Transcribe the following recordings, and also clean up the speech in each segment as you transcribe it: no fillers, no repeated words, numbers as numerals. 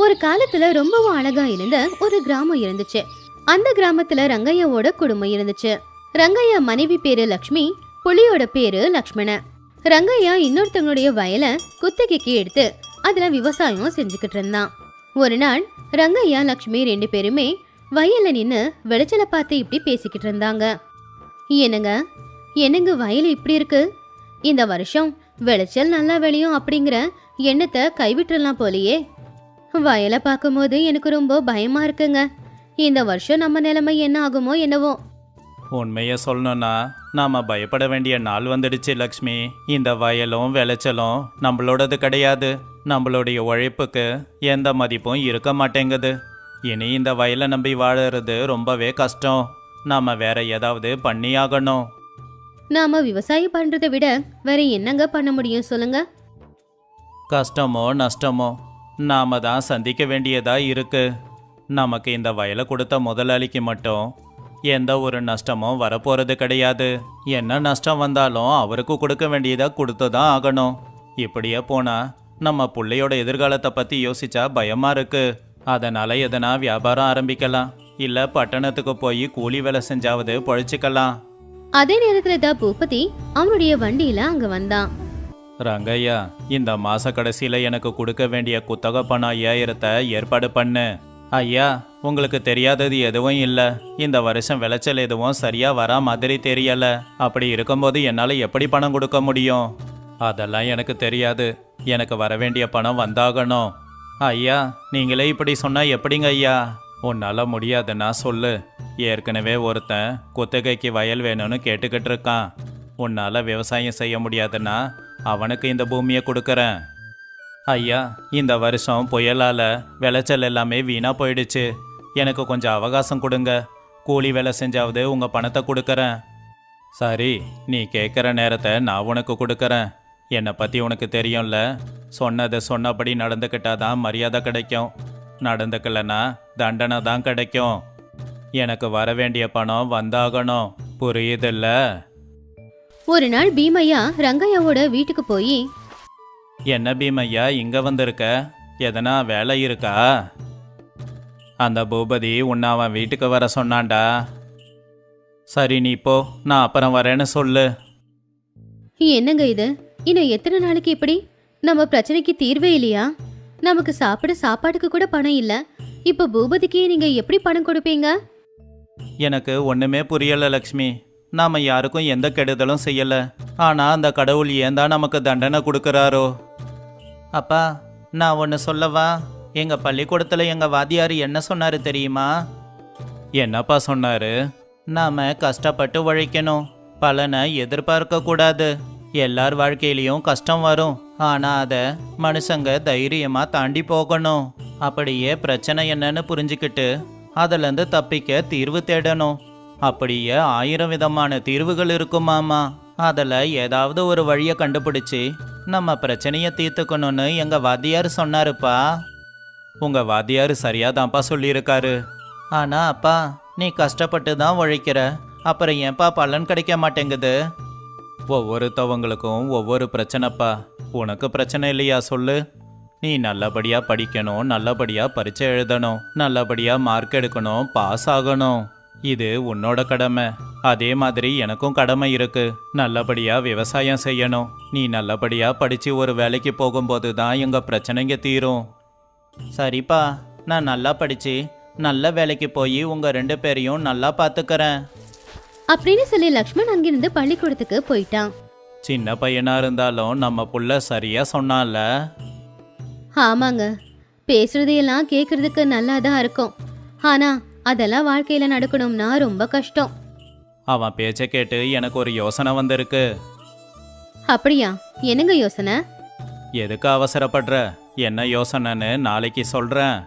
ஒரு காலத்துல ரொம்பவும் அழகா இருந்த ஒரு கிராமம் இருந்துச்சு. அந்த கிராமத்துல ரங்கையாவோட குடும்பம் இருந்துச்சு. ரங்கையா மனைவி பேரு லக்ஷ்மி, புலியோட பேரு லக்ஷ்மண. ரங்கையா இன்னொருத்தவங்களுடைய வயலை குத்தகைக்கு எடுத்து அதுல விவசாயம் செஞ்சுக்கிட்டு இருந்தான். ஒரு நாள் ரங்கையா லக்ஷ்மி ரெண்டு பேருமே வயல்ல நின்னு விளைச்சலை பார்த்து இப்படி பேசிக்கிட்டு இருந்தாங்க. என்னங்க என்னங்க வயல் இப்படி இருக்கு? இந்த வருஷம் விளைச்சல் நல்லா விளையும் அப்படிங்கிற எண்ணத்தை கைவிட்டுறலாம் போலியே. வயலை பார்க்கும்போது எனக்கு ரொம்ப பயமா இருக்குங்க. இந்த வருஷம் நம்ம நிலைமை என்ன ஆகுமோ என்னவோ. உண்மையை சொல்லணும்னா நாம பயப்பட வேண்டிய நாள் வந்துடுச்சு லக்ஷ்மி. இந்த வயலும் விளைச்சலும் நம்மளோடது கிடையாது. நம்மளுடைய உழைப்புக்கு எந்த மதிப்பும் இருக்க மாட்டேங்குது. இனி இந்த வயலை நம்பி வாழறது ரொம்பவே கஷ்டம். நாம வேற ஏதாவது பண்ணியாகணும். நாம விவசாயம் பண்றதை விட வேற என்னங்க பண்ண முடியும் சொல்லுங்க? கஷ்டமோ நஷ்டமோ நாம தான் சந்திக்க வேண்டியதா இருக்கு. நமக்கு இந்த வயலை கொடுத்த முதலாளிக்கு மட்டும் எந்த ஒரு நஷ்டமும் வரப்போறது கிடையாது. என்ன நஷ்டம் வந்தாலும் அவருக்கு கொடுக்க வேண்டியதா கொடுத்து தான் ஆகணும். இப்படியே போனா நம்ம பிள்ளையோட எதிர்காலத்தை பத்தி யோசிச்சா பயமா இருக்கு. அதனால எதனா வியாபாரம் ஆரம்பிக்கலாம், இல்ல பட்டணத்துக்கு போய் கூலி வேலை செஞ்சாவது பொழைச்சிக்கலாம். அதே நேரத்துல தான் பூபதி அவனுடைய வண்டியில அங்க வந்தான். ரங்கையா, இந்த மாச கடைசியில எனக்கு கொடுக்க வேண்டிய குத்தகை பணம் 5000 ஏற்பாடு பண்ணு. ஐயா, உங்களுக்கு தெரியாதது எதுவும் இல்லை. இந்த வருஷம் விளைச்சல் எதுவும் சரியா வரா மாதிரி தெரியல. அப்படி இருக்கும்போது என்னால் எப்படி பணம் கொடுக்க முடியும்? அதெல்லாம் எனக்கு தெரியாது. எனக்கு வர வேண்டிய பணம் வந்தாகணும். ஐயா, நீங்களே இப்படி சொன்னா எப்படிங்க ஐயா? உன்னால முடியாதுன்னா சொல்லு. ஏற்கனவே ஒருத்தன் குத்தகைக்கு வயல் வேணும்னு கேட்டுக்கிட்டு இருக்கான். உன்னால விவசாயம் செய்ய முடியாதுன்னா அவனுக்கு இந்த பூமியை கொடுக்கறேன். ஐயா, இந்த வருஷம் புயலால விளைச்சல் எல்லாமே வீணா போயிடுச்சு. எனக்கு கொஞ்சம் அவகாசம் கொடுங்க. கூலி வேலை செஞ்சாவது உங்க பணத்தை கொடுக்கறேன். சரி, நீ கேட்குற நேரத்தை நான் உனக்கு கொடுக்கறேன். என்னை பற்றி உனக்கு தெரியும்ல. சொன்னதை சொன்னபடி நடந்துக்கிட்டாதான் மரியாதை கிடைக்கும். நடந்துக்கலன்னா தண்டனை தான் கிடைக்கும். எனக்கு வர வேண்டிய பணம் வந்தாகணும். புரியுதில்ல? ஒரு நாள் பீமையா ரங்கையாவோட வீட்டுக்கு போய், என்ன பீமையா இங்க வந்திருக்க? எதனா வேலை இருக்கா? அந்த பூபதி உன்னை அவன் வீட்டுக்கு வர சொன்னான்டா. சரி, நீ போ, நான் அப்புறம் வரேன்னு சொல்லு. என்னங்க இது? இன்னும் எத்தனை நாளைக்கு இப்படி? நம்ம பிரச்சனைக்கு தீர்வே இல்லையா? நமக்கு சாப்பாட்டுக்கு கூட பணம் இல்ல. இப்ப பூபதிக்கு நீங்க எப்படி பணம் கொடுப்பீங்க? எனக்கு ஒண்ணுமே புரியல லக்ஷ்மி. நாம யாருக்கும் எந்த கெடுதலும் செய்யல. ஆனா அந்த கடவுள் ஏன் தான் நமக்கு தண்டனை கொடுக்கறாரோ? அப்பா, நான் ஒன்று சொல்லவா? எங்க பள்ளிக்கூடத்துல எங்க வாத்தியார் என்ன சொன்னாரு தெரியுமா? என்னப்பா சொன்னாரு? நாம கஷ்டப்பட்டு உழைக்கணும், பலனை எதிர்பார்க்க கூடாது. எல்லார் வாழ்க்கையிலையும் கஷ்டம் வரும். ஆனா அதை மனுஷங்க தைரியமா தாண்டி போகணும். அப்படியே பிரச்சனை என்னன்னு புரிஞ்சுக்கிட்டு அதுலேருந்து தப்பிக்க தீர்வு தேடணும். அப்படியே 1000 விதமான தீர்வுகள் இருக்குமாமா. அதில் ஏதாவது ஒரு வழியை கண்டுபிடிச்சி நம்ம பிரச்சனையை தீர்த்துக்கணும்னு எங்கள் வாத்தியார் சொன்னாருப்பா. உங்கள் வாத்தியார் சரியாதான்ப்பா சொல்லியிருக்காரு. ஆனால் அப்பா, நீ கஷ்டப்பட்டு தான் உழைக்கிற, அப்புறம் ஏன்ப்பா பலன் கிடைக்க மாட்டேங்குது? ஒவ்வொருத்தவங்களுக்கும் ஒவ்வொரு பிரச்சனைப்பா. உனக்கு பிரச்சனை இல்லையா சொல்லு? நீ நல்லபடியாக படிக்கணும், நல்லபடியாக பரீட்சை எழுதணும், நல்லபடியாக மார்க் எடுக்கணும், பாஸ் ஆகணும். இது உன்னோட கடமை. அதே மாதிரி எனக்கும் கடமை இருக்கு. நல்லபடியா விவசாயம் செய்யணும். நீ நல்லபடியா படிச்சு ஒரு வேலைக்கு போகும்போது தான் எங்க பிரச்சனைங்க தீரும். சரிப்பா, நான் நல்லா படிச்சு நல்ல வேலைக்கு போய் உங்க 2 பேரையும் நல்லா பாத்துக்கறேன் அப்படின்னு சொல்லி லக்ஷ்மண் அங்கிருந்து பள்ளிக்கூடத்துக்கு போயிட்டான். சின்ன பையனா இருந்தாலும் நம்ம புள்ள சரியா சொன்னால. ஆமாங்க, பேசுறதையெல்லாம் கேக்குறதுக்கு நல்லாதான் இருக்கும். ஆனா அதெல்லாம் வாழ்க்கையில நடக்கணும்னா ரொம்ப கஷ்டம். அவன் பேச்ச கேட்டு எனக்கு ஒரு யோசனை வந்திருக்கு. அப்படியா? என்னங்க யோசனை? எதுக்கு அவசரப்படுற? என்ன யோசனைன்னு நாளைக்கு சொல்றேன்.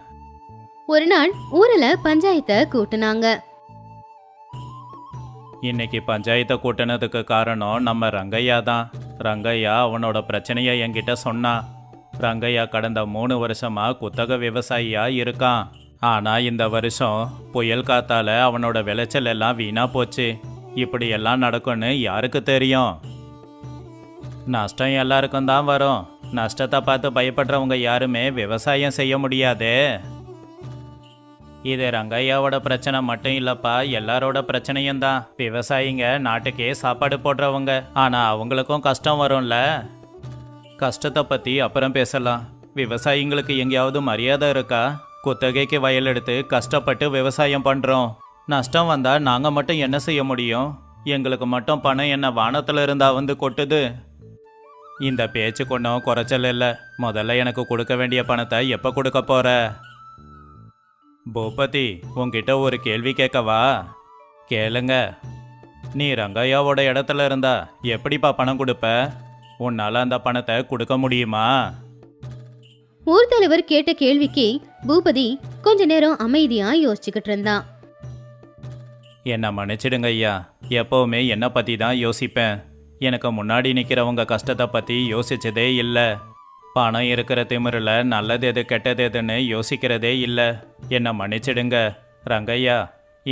ஒரு நாள் ஊர்ல பஞ்சாயத்தை கூட்டுனாங்க. இன்னைக்கு பஞ்சாயத்தை கூட்டினதுக்கு காரணம் நம்ம ரங்கையா தான். ரங்கையா அவனோட பிரச்சனையை என்கிட்ட சொன்னான். ரங்கையா கடந்த 3 வருஷமா குத்தக விவசாயியா இருக்கான். ஆனா இந்த வருஷம் புயல் காத்தால அவனோட விளைச்சல் எல்லாம் வீணா போச்சு. இப்படி எல்லாம் நடக்கும்னு யாருக்கு தெரியும்? நஷ்டம் எல்லாருக்கும் தான் வரும். நஷ்டத்தை பார்த்து பயப்படுறவங்க யாருமே விவசாயம் செய்ய முடியாதே. இது ரங்கையாவோட பிரச்சனை மட்டும் இல்லப்பா, எல்லாரோட பிரச்சனையும் தான். விவசாயிங்க நாட்டுக்கே சாப்பாடு போடுறவங்க, ஆனா அவங்களுக்கும் கஷ்டம் வரும்ல. கஷ்டத்தை பத்தி அப்புறம் பேசலாம். விவசாயிங்களுக்கு எங்கேயாவது மரியாதை இருக்கா? குத்தகைக்கு வயல் எடுத்து கஷ்டப்பட்டு விவசாயம் பண்றோம். நஷ்டம் வந்தா நாங்க மட்டும் என்ன செய்ய முடியும்? எங்களுக்கு மட்டும் பணம் என்ன வானத்துல இருந்தா வந்து கொட்டுது? இந்த பேச்சு கொண்டும் குறைச்சல் இல்லை. முதல்ல எனக்கு கொடுக்க வேண்டிய பணத்தை எப்போ கொடுக்க போற? பூபதி, உன்கிட்ட ஒரு கேள்வி கேட்கவா? கேளுங்க. நீ ரங்கையாவோட இடத்துல இருந்தா எப்படிப்பா பணம் கொடுப்ப? உன்னால அந்த பணத்தை கொடுக்க முடியுமா? ஊர் தலைவர் கேட்ட கேள்விக்கு பூபதி கொஞ்ச நேரம் அமைதியா யோசிச்சுக்கிட்டு இருந்தான். என்னை மன்னிச்சிடுங்க ஐயா, எப்போவுமே என்னை பற்றி தான் யோசிப்பேன். எனக்கு முன்னாடி நிற்கிறவங்க கஷ்டத்தை பற்றி யோசிச்சதே இல்லை. பணம் இருக்கிற திமிரில் நல்லது எது கெட்டது எதுன்னு யோசிக்கிறதே இல்லை. என்னை மன்னிச்சிடுங்க. ரங்கையா,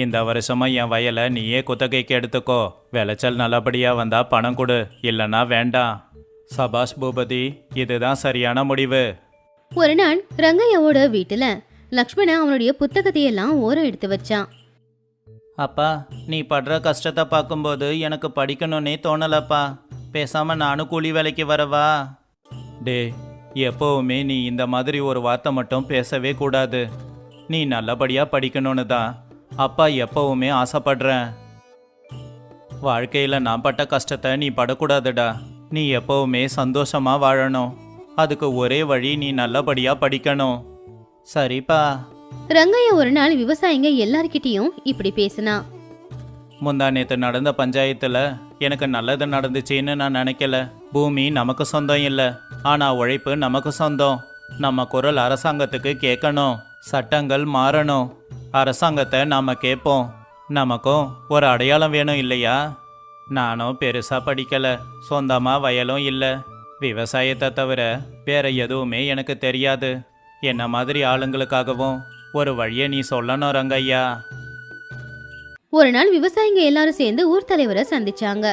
இந்த வருஷமா என் வயலை நீயே குத்தகைக்கு எடுத்துக்கோ. விளைச்சல் நல்லபடியாக வந்தால் பணம் கொடு, இல்லைன்னா வேண்டாம். சபாஷ் பூபதி, இதுதான் சரியான முடிவு. ஒரு நாள் ரங்கையாவோட வீட்டுல லக்ஷ்மணன் அவனுடைய புத்தகத்தையெல்லாம் ஓரம் எடுத்து வச்சான். அப்பா, நீ படுற கஷ்டத்தை பார்க்கும்போது எனக்கு படிக்கணும்னே தோணலப்பா. பேசாமல் நானும் கூலி வேலைக்கு வரவா? டே, எப்போவுமே நீ இந்த மாதிரி ஒரு வார்த்தை மட்டும் பேசவே கூடாது. நீ நல்லபடியாக படிக்கணும்னு தான் அப்பா எப்போவுமே ஆசைப்படுறேன். வாழ்க்கையில் நான் பட்ட கஷ்டத்தை நீ படக்கூடாதுடா. நீ எப்போவுமே சந்தோஷமாக வாழணும். அதுக்கு ஒரே வழி நீ நல்லபடியாக படிக்கணும். சரிப்பா. ரங்கையா ஒரு நாள் விவசாயிங்க எல்லார்கிட்டயும் இப்படி பேசினா. முந்தா நேற்று நடந்த பஞ்சாயத்தில் எனக்கு நல்லது நடந்துச்சுன்னு நான் நினைக்கல. பூமி நமக்கு சொந்தம் இல்லை, ஆனால் உழைப்பு நமக்கு சொந்தம். நம்ம குரல் அரசாங்கத்துக்கு கேட்கணும். சட்டங்கள் மாறணும். அரசாங்கத்தை நாம் கேட்போம். நமக்கும் ஒரு அடையாளம் வேணும் இல்லையா? நானும் பெருசாக படிக்கலை, சொந்தமாக வயலும் இல்லை. விவசாயத்தை தவிர வேற எதுவுமே எனக்கு தெரியாது. என்ன மாதிரி ஆளுங்களுக்காகவும் ஒரு வழியை நீ சொல்லணும் ரங்கையா. ஒரு நாள் விவசாயிங்க எல்லாரும் சேர்ந்து ஊர் தலைவரை சந்திச்சாங்க.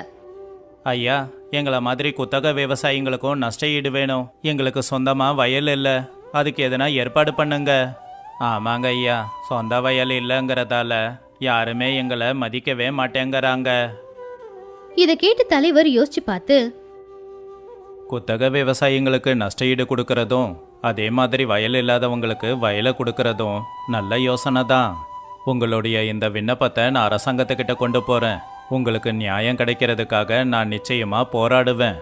ஐயா, எங்களை மாதிரி குத்தக விவசாயிங்களுக்கும் நஷ்ட ஈடு வேணும். எங்களுக்கு சொந்தமா வயல் இல்லை, அதுக்கு எதனா ஏற்பாடு பண்ணுங்க. ஆமாங்க ஐயா, சொந்த வயல் இல்லைங்கிறதால யாருமே எங்களை மதிக்கவே மாட்டேங்கிறாங்க. இதை கேட்டு தலைவர் யோசிச்சு பார்த்து, குத்தக விவசாயிங்களுக்கு நஷ்ட ஈடு கொடுக்கறதும் அதே மாதிரி வயல் இல்லாதவங்களுக்கு வயலை கொடுக்கறதும் நல்ல யோசனை தான். உங்களுடைய இந்த விண்ணப்பத்தை நான் அரசாங்கத்துக்கிட்ட கொண்டு போகிறேன். உங்களுக்கு நியாயம் கிடைக்கிறதுக்காக நான் நிச்சயமாக போராடுவேன்.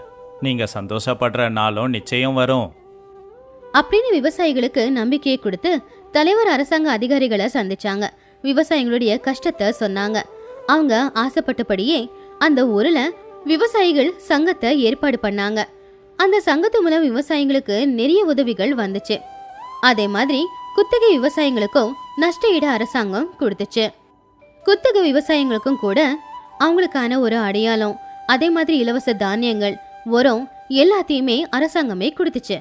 நீங்கள் சந்தோஷப்படுற நாளும் நிச்சயம் வரும் அப்படின்னு விவசாயிகளுக்கு நம்பிக்கையை கொடுத்து தலைவர் அரசாங்க அதிகாரிகளை சந்திச்சாங்க. விவசாயிகளுடைய கஷ்டத்தை சொன்னாங்க. அவங்க ஆசைப்பட்டபடியே அந்த ஊர்ல விவசாயிகள் சங்கத்தை ஏற்பாடு பண்ணாங்க. அந்த சங்கத்து மூலம் விவசாயிங்களுக்கு நிறைய உதவிகள் வந்துச்சு. அதே மாதிரி குத்தகை விவசாயிகளுக்கும் நஷ்ட ஈடு அரசாங்கம் கொடுத்துச்சு. குத்தகை விவசாயிகளுக்கும் கூட அவங்களுக்கான ஒரு அடையாளம், அதே மாதிரி இலவச தானியங்கள், உரம் எல்லாத்தையுமே அரசாங்கமே கொடுத்துச்சு.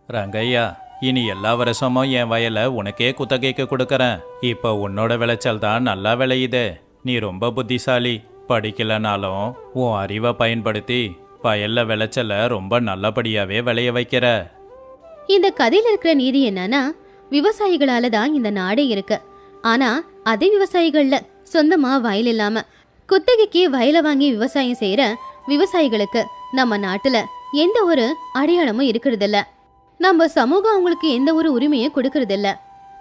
ரங்கையா, இனி எல்லா வருஷமும் என் வயலை உனக்கே குத்தகைக்கு கொடுக்கறேன். இப்போ உன்னோட விளைச்சல் தான் நல்லா விளையுது. நீ ரொம்ப புத்திசாலி. படிக்கலனாலும் உன் அறிவை பயன்படுத்தி வயல்ல விளைச்சல ரொம்ப நல்லபடியாவே விளைய வைக்கிற. இந்த கதையில இருக்கிற நீதி என்னன்னா, விவசாயிகளால தான் இந்த நாடே இருக்கு. ஆனா அதே விவசாயிகள்ல சொந்தமா வயல் இல்லாம குத்தகைக்கு வயலை வாங்கி விவசாயம் செய்யற விவசாயிகளுக்கு நம்ம நாட்டுல எந்த ஒரு அடையாளமும் இருக்கிறது இல்ல. நம்ம சமூகம் அவங்களுக்கு எந்த ஒரு உரிமையும் கொடுக்கறது இல்ல.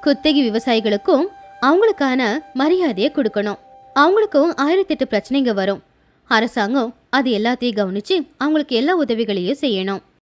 குத்தகை விவசாயிகளுக்கும் அவங்களுக்கான மரியாதையை கொடுக்கணும். அவங்களுக்கும் 1008 பிரச்சனைங்க வரும். அரசாங்கம் அது எல்லாத்தையும் கவனிச்சு அவங்களுக்கு எல்லா உதவிகளையும் செய்யணும்.